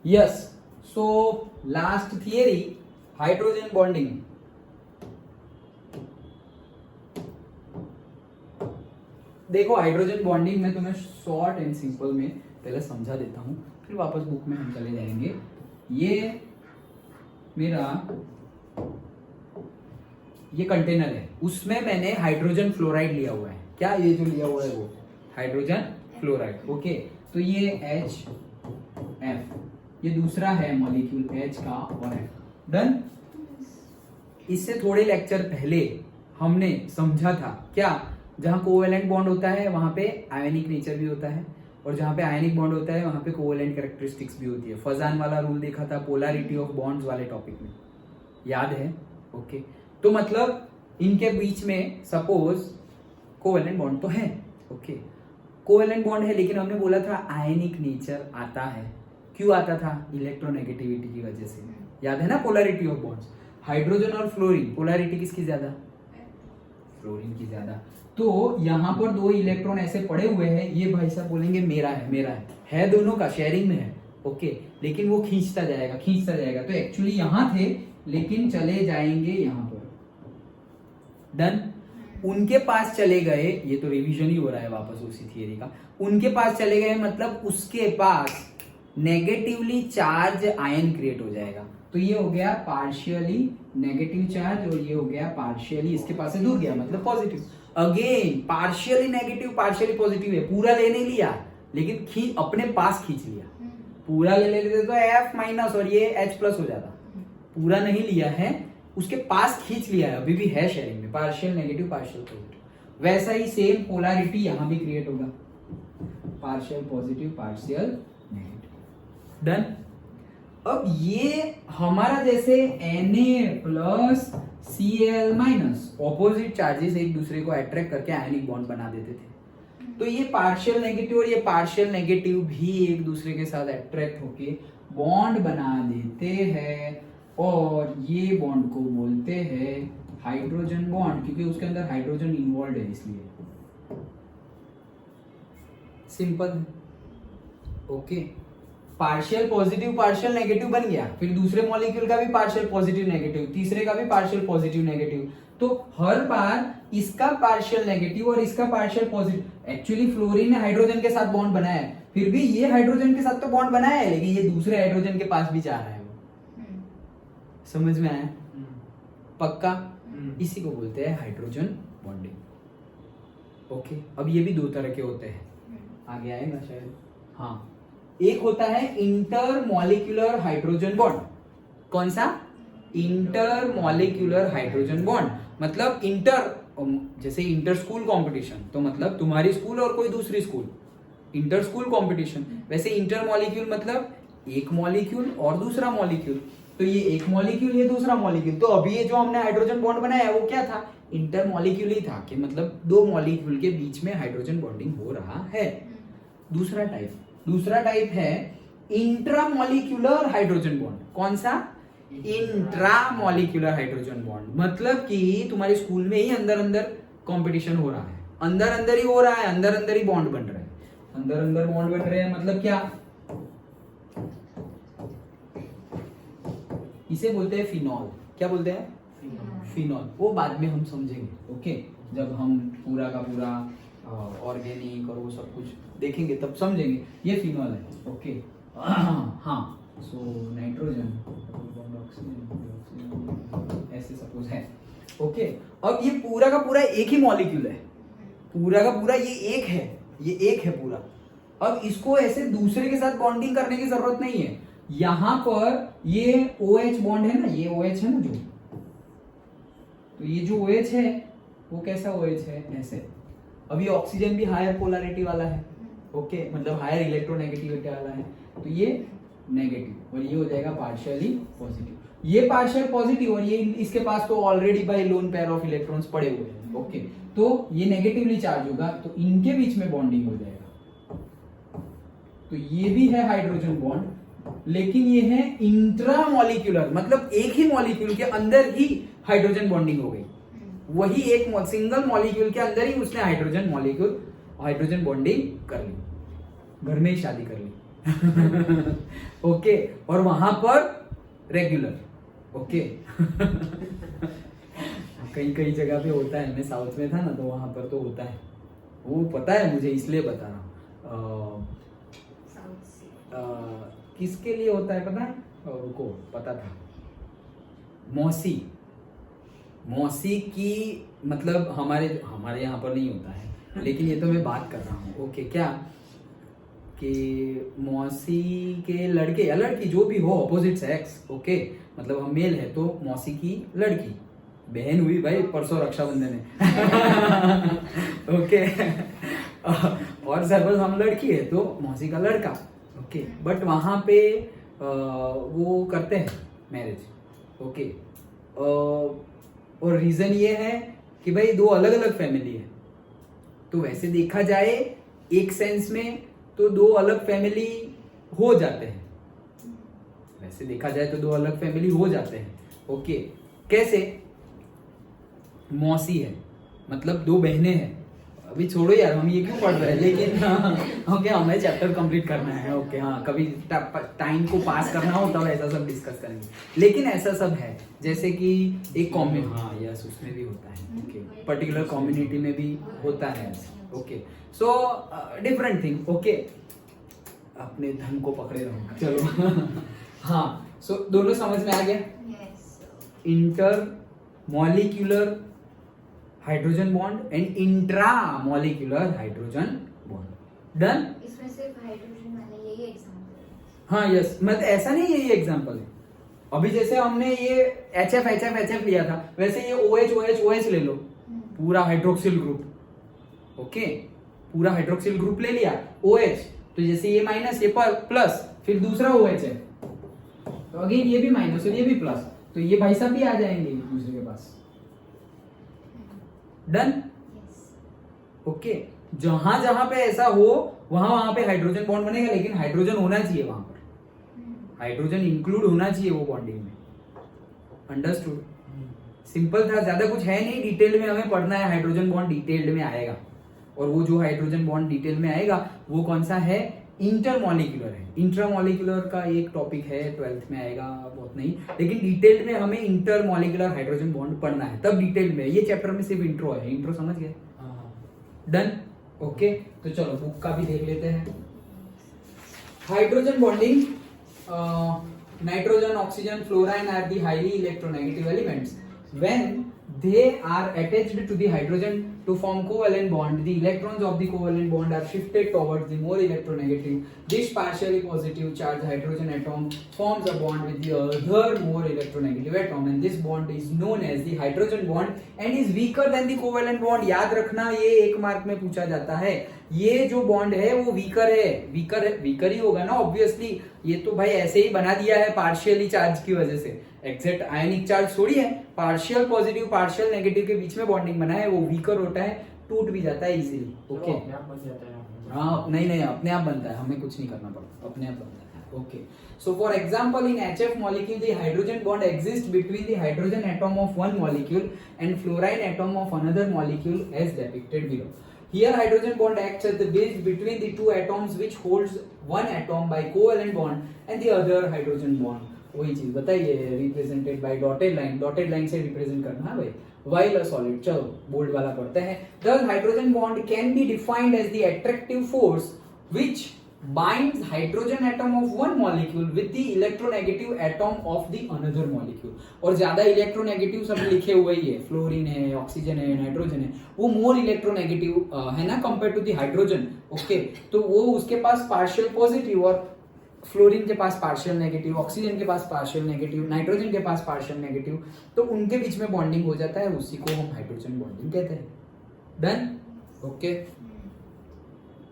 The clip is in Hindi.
Yes, so last theory, hydrogen bonding. देखो हाइड्रोजन बॉन्डिंग में तुम्हें शॉर्ट एंड सिंपल में पहले समझा देता हूं, फिर वापस बुक में हम चले जाएंगे। ये मेरा ये कंटेनर है, उसमें मैंने हाइड्रोजन फ्लोराइड लिया हुआ है। क्या ये जो लिया हुआ है वो हाइड्रोजन फ्लोराइड। ओके, तो ये HF, ये दूसरा है मॉलिक्यूल H का और F। डन। इससे थोड़े लेक्चर पहले हमने समझा था क्या, जहां कोवेलेंट बॉन्ड होता है वहां पे आयनिक नेचर भी होता है, और जहां पे आयनिक बॉन्ड होता है वहां पे कोवेलेंट कैरेक्टरिस्टिक्स भी होती है। फजान वाला रूल देखा था पोलैरिटी ऑफ बॉन्ड्स वाले टॉपिक में, याद है? ओके, तो मतलब इनके बीच में सपोज कोवेलेंट बॉन्ड तो है। ओके, कोवेलेंट बॉन्ड है, लेकिन हमने बोला था आयनिक नेचर आता है। क्यों आता था? इलेक्ट्रोनेगेटिविटी की वजह से। याद है ना पोलैरिटी ऑफ बॉन्ड्स? हाइड्रोजन और फ्लोरीन, पोलैरिटी किसकी ज्यादा? फ्लोरीन की ज्यादा। तो यहाँ पर दो इलेक्ट्रॉन ऐसे पड़े हुए हैं, ये भाई साहब बोलेंगे मेरा है, मेरा है दोनों का, शेयरिंग में है। ओके, लेकिन वो खींचता जाएगा, खींचता जाएगा। तो एक्चुअली यहाँ थे, लेकिन चले जाएंगे यहाँ पर। डन। उनके पास चले गए, ये तो रिवीजन ही हो रहा है वापस उसी थियरी का। उनके पास चले गए मतलब उसके पास नेगेटिवली चार्ज आयन क्रिएट हो जाएगा। तो ये हो गया पार्शियली नेगेटिव चार्ज, और ये हो गया पार्शियली इसके पास से दूर गया मतलब positive. Again partially negative partially positive है, पूरा ले नहीं लिया, लेकिन अपने पास खींच लिया। पूरा ले लेते तो F माइनस और ये H प्लस हो जाता। पूरा नहीं लिया है, उसके पास खींच लिया है, अभी भी है शेयरिंग में, पार्शियल नेगेटिव पार्शियल पॉजिटिव। वैसा ही सेम पोलैरिटी यहां भी क्रिएट होगा, partial positive partial negative. Done. अब ये हमारा जैसे Na plus Cl minus opposite charges एक दूसरे को अट्रैक्ट करके आयनिक बॉन्ड बना देते थे। तो ये पार्शियल नेगेटिव और ये पार्शियल नेगेटिव भी एक दूसरे के साथ अट्रैक्ट होके बॉन्ड बना देते हैं, और ये बॉन्ड को बोलते हैं हाइड्रोजन बॉन्ड, क्योंकि उसके अंदर हाइड्रोजन इन्वॉल्व है इसलिए। Simple. Okay, partial positive partial negative बन गया, फिर दूसरे मॉलिक्यूल का भी पार्शियल पॉजिटिव नेगेटिव, तीसरे का भी पार्शियल पॉजिटिव नेगेटिव। तो हर बार इसका पार्शियल नेगेटिव और इसका पार्शियल पॉजिटिव। एक्चुअली फ्लोरीन ने हाइड्रोजन के साथ बॉन्ड बनाया है, फिर भी ये हाइड्रोजन के साथ तो बॉन्ड बनाया है, लेकिन ये दूसरे हाइड्रोजन के पास भी जा रहा है। समझ में आया? पक्का? इसी को बोलते हैं हाइड्रोजन बॉन्डिंग। ओके, अब ये भी दो तरह के होते हैं, आगे आएगा शायद। हाँ, एक होता है इंटर मॉलिक्यूलर हाइड्रोजन बॉन्ड। कौन सा? Inter molecular hydrogen bond. मतलब इंटर, जैसे इंटर स्कूल कंपटीशन, तो मतलब तुम्हारी स्कूल और कोई दूसरी स्कूल, इंटर स्कूल कंपटीशन। वैसे इंटर मॉलिक्यूल मतलब एक मॉलिक्यूल और दूसरा मॉलिक्यूल। तो ये एक मॉलिक्यूल, ये दूसरा मॉलिक्यूल। तो अभी ये जो हमने हाइड्रोजन बॉन्ड बनाया है वो क्या था? इंटर मॉलिक्यूल ही था, कि मतलब दो मॉलिक्यूल के बीच में हाइड्रोजन बॉन्डिंग हो रहा है। दूसरा टाइप है इंट्रा मॉलिक्यूलर हाइड्रोजन बॉन्ड। कौन सा? Intra molecular hydrogen bond. मतलब कि तुम्हारे स्कूल में ही अंदर अंदर कंपटीशन हो रहा है, अंदर अंदर ही हो रहा है, अंदर अंदर ही बॉन्ड बन रहे हैं, अंदर अंदर बॉन्ड बन रहे हैं। मतलब क्या? इसे बोलते हैं फिनॉल। क्या बोलते हैं? फिनॉल। वो बाद में हम समझेंगे। ओके, जब हम पूरा का पूरा ऑर्गेनिक और वो सब कुछ देखेंगे तब समझेंगे। ये फिनॉल है। ओके, हाँ, सो नाइट्रोजन ऐसे सपोज है। ओके, अब ये पूरा का पूरा एक ही मॉलिक्यूल है, पूरा का पूरा ये एक है, ये एक है पूरा। अब इसको ऐसे दूसरे के साथ बॉन्डिंग करने की जरूरत नहीं है। यहां पर ये OH बॉन्ड है ना, ये OH है ना जो, तो ये जो OH है वो कैसा OH है? ऐसे। अब ये ऑक्सीजन भी हायर पोलैरिटी वाला है। ओके, मतलब हायर इलेक्ट्रोनेगेटिविटी वाला है, तो ये नेगेटिव, और ये हो जाएगा पार्शियली पॉजिटिव। ये पार्शियल पॉजिटिव, और ये इसके पास तो already bye lone pair of electrons पड़े हुए हैं। ओके, तो ये नेगेटिवली चार्ज होगा, तो इनके बीच में बॉन्डिंग हो जाएगा। तो ये भी है हाइड्रोजन बॉन्ड, लेकिन ये है इंट्रा मॉलिक्यूलर, मतलब एक ही मॉलिक्यूल के अंदर ही हाइड्रोजन बॉन्डिंग हो गई। वही एक सिंगल मॉलिक्यूल के अंदर ही उसने हाइड्रोजन बॉन्डिंग कर ली, घर में ही शादी कर ली। ओके और वहां पर रेगुलर ओके कई कई जगह पे होता है, मैं साउथ में था ना तो वहां पर तो होता है, वो पता है मुझे इसलिए बता रहा हूँ। किसके लिए होता है पता है? रुको पता था, मौसी, मौसी की मतलब हमारे यहाँ पर नहीं होता है, लेकिन ये तो मैं बात कर रहा हूँ ओके। क्या कि मौसी के लड़के या लड़की जो भी हो अपोजिट सेक्स ओके, मतलब हम मेल है तो मौसी की लड़की, बहन हुई भाई परसों रक्षाबंधन है ओके और सपोज हम लड़की है तो मौसी का लड़का ओके, बट वहां पे वो करते हैं मैरिज ओके। और रीजन ये है कि भाई दो अलग अलग फैमिली है, तो वैसे देखा जाए एक सेंस में तो दो अलग फैमिली हो जाते हैं, वैसे देखा जाए तो दो अलग फैमिली हो जाते हैं ओके। कैसे? मौसी है मतलब दो बहनें हैं, अभी छोड़ो यार हम ये क्यों पढ़ रहे हैं, लेकिन ओके हमें चैप्टर कंप्लीट करना है ओके। हाँ कभी टाइम को पास करना हो तब ऐसा सब डिस्कस करेंगे, लेकिन ऐसा सब है जैसे कि एक कॉम्युनिटी, हाँ यस उसमें भी होता है ओके, पर्टिकुलर कम्युनिटी में भी होता है okay. So different thing okay, अपने धन को पकड़े रहो चलो हाँ सो दोनों समझ में आ गया? Inter molecular hydrogen bond and intra molecular hydrogen bond, done? इसमें सिर्फ हाइड्रोजन वाला यही एग्जांपल है? हाँ यस, मतलब ऐसा नहीं यही एग्जांपल है। अभी जैसे हमने ये HF लिया था, वैसे ये OH ले लो, पूरा हाइड्रोक्सिल ग्रुप ओके, पूरा हाइड्रोक्सिल ग्रुप ले लिया OH, तो जैसे ये माइनस ये प्लस, फिर दूसरा OH है तो अगेन ये भी माइनस और ये भी प्लस, तो ये भाई साहब भी आ जाएंगे एक दूसरे के पास, डन ओके। जहां जहां पे ऐसा हो वहां पे हाइड्रोजन बॉन्ड बनेगा, लेकिन हाइड्रोजन होना चाहिए वहां पर, हाइड्रोजन इंक्लूड होना चाहिए वो बॉन्डिंग में, अंडरस्टूड? सिंपल था, ज्यादा कुछ है नहीं, डिटेल में हमें पढ़ना है, हाइड्रोजन बॉन्ड डिटेल्ड में आएगा, और वो जो हाइड्रोजन बॉन्ड डिटेल में आएगा वो कौन सा है? इंटरमॉलिक्यूलर है। इंट्रामॉलिक्यूलर का एक टॉपिक है 12th में आएगा, बहुत नहीं, लेकिन डिटेल में हमें इंटरमॉलिक्यूलर हाइड्रोजन बॉन्ड पढ़ना है, तब डिटेल में। ये चैप्टर में सिर्फ इंट्रो है, इंट्रो समझ गए? Done okay. तो चलो बुक का भी देख लेते हैं। Hydrogen bonding, nitrogen, oxygen, fluorine are the highly electronegative elements. When they are attached to the hydrogen to form covalent bond, the electrons of the covalent bond are shifted towards the more electronegative. This partially positive charged hydrogen atom forms a bond with the other more electronegative atom, and this bond is known as the hydrogen bond and is weaker than the covalent bond. याद रखना, ये एक मार्क में पूछा जाता है, ये जो बॉन्ड है वो वीकर है, वीकर ही होगा ना ऑब्वियसली, ये तो भाई ऐसे ही बना दिया है पार्शियली चार्ज की वजह से, एग्जैक्ट आयनिक चार्ज थोड़ी है, पार्शियल पॉजिटिव पार्शियल नेगेटिव के बीच में बॉन्डिंग बना है, वो वीकर होता है, टूट भी जाता है इजीली ओके। हाँ नहीं अपने आप बनता है, हमें कुछ नहीं करना पड़ता, अपने आप बनता है okay. So for example in HF molecule the hydrogen bond exists between the hydrogen atom of one molecule and fluorine atom of another molecule as depicted below. Here hydrogen bond acts as the bridge between the two atoms which holds one atom by covalent bond and the other hydrogen bond. वही चीज बताइए, represented by dotted line, dotted line से रिप्रेजेंट करना है भाई, while a solid। चलो बोल्ड वाला पढ़ते हैं। Thus hydrogen bond can be defined as the attractive force which binds hydrogen atom of one molecule with the electronegative atom of the another molecule। और ज्यादा इलेक्ट्रोनेगेटिव सब लिखे हुए ही है, फ्लोरीन है, ऑक्सीजन है, नाइट्रोजन है, वो मोर इलेक्ट्रोनेगेटिव है ना compare to the hydrogen okay. तो वो उसके पास पार्शियल पॉजिटिव, और फ्लोरीन के पास पार्शियल नेगेटिव, ऑक्सीजन के पास पार्शियल नेगेटिव, नाइट्रोजन के पास पार्शियल नेगेटिव, तो उनके बीच में बॉन्डिंग हो जाता है, उसी को हम हाइड्रोजन बॉन्डिंग कहते हैं। Done okay.